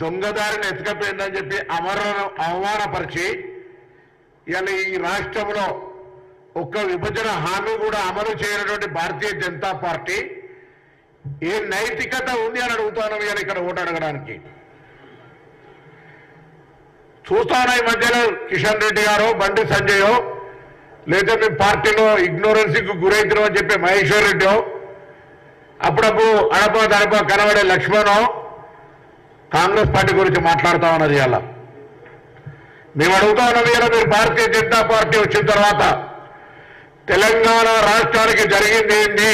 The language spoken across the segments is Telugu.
దొంగదారిని ఎత్తుకపోయిందని చెప్పి అవమానపరిచి ఇవాళ ఈ రాష్ట్రంలో ఒక్క విభజన హామీ కూడా అమలు చేయనటువంటి భారతీయ జనతా పార్టీ ఏ నైతికత ఉంది అని అడుగుతాను ఇవాళ ఇక్కడ ఓటు అడగడానికి. చూస్తాను ఈ మధ్యలో కిషన్ రెడ్డి గారో బండి సంజయో లేదా మీ పార్టీలో ఇగ్నోరెన్సీకి గురైతున్నాం అని చెప్పి మహేశ్వర్ రెడ్డో అప్పుడప్పుడు అడప దడప కనబడే లక్ష్మణో కాంగ్రెస్ పార్టీ గురించి మాట్లాడుతూ ఉన్నది. ఇవాళ మేము అడుగుతా ఉన్నది ఇలా మీరు భారతీయ జనతా పార్టీ వచ్చిన తర్వాత తెలంగాణ రాష్ట్రానికి జరిగింది ఏంటి,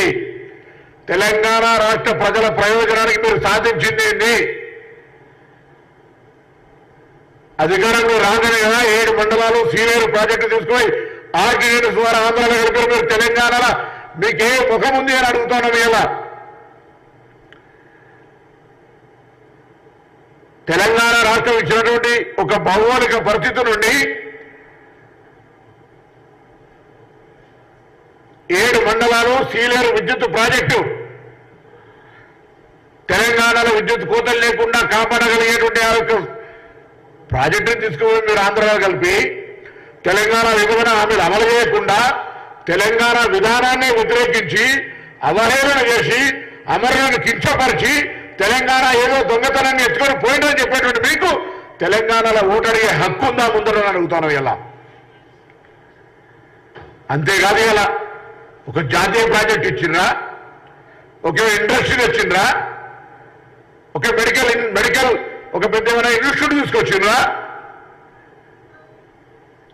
తెలంగాణ రాష్ట్ర ప్రజల ప్రయోజనానికి మీరు సాధించింది ఏంటి? అధికారంలో రాగానే కదా 7 మండలాలు సీలేరు ప్రాజెక్టు తీసుకుని ఆర్డినెన్స్ ద్వారా ఆంధ్రాలో కలిపి మీరు తెలంగాణలో మీకే ముఖం ఉంది అని అడుగుతున్నాం. ఇలా తెలంగాణ రాష్ట్రం ఇచ్చినటువంటి ఒక భౌగోళిక పరిస్థితి నుండి 7 మండలాలు సీలేరు విద్యుత్ ప్రాజెక్టు తెలంగాణలో విద్యుత్ కోతలు లేకుండా కాపాడగలిగేటువంటి ఆ యొక్క ప్రాజెక్టును తీసుకుని మీరు ఆంధ్రాలో కలిపి తెలంగాణ విభజన హామీలు అమలు చేయకుండా తెలంగాణ విధానాన్ని వ్యతిరేకించి అవహేళన చేసి అమరులను కించపరిచి తెలంగాణ ఏదో దొంగతనాన్ని ఎత్తుకొని పోయిందని చెప్పేటువంటి మీకు తెలంగాణలో ఓటు అడిగే హక్కు ఉందా ముందరని అడుగుతాను. ఇలా అంతేకాదు ఇలా ఒక జాతీయ ప్రాజెక్ట్ ఇచ్చిండ్రా, ఒక ఇండస్ట్రీ వచ్చిండ్రా, ఒక మెడికల్ ఒక పెద్ద ఇన్స్టిట్యూట్ తీసుకొచ్చిండ్రా?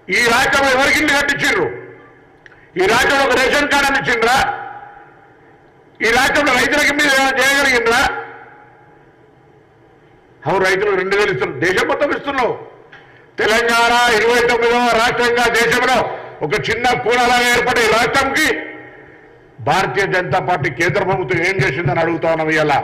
ఈ రాష్ట్రంలో ఎవరికి ఇల్లు కట్టించిండ్రు? ఈ రాష్ట్రంలో ఒక రేషన్ కార్డు అని ఇచ్చిండ్రా? ఈ రాష్ట్రంలో రైతులకి మీద చేయగలిగిండ్రా? అవును, రైతులు 2000 ఇస్తున్నారు, దేశం మొత్తం ఇస్తున్నావు. తెలంగాణ 29వ రాష్ట్రంగా దేశంలో ఒక చిన్న కూడలాగా ఏర్పడే రాష్ట్రంకి భారతీయ జనతా పార్టీ కేంద్ర ప్రభుత్వం ఏం చేసిందని అడుగుతా ఉన్నాం. ఇవాళ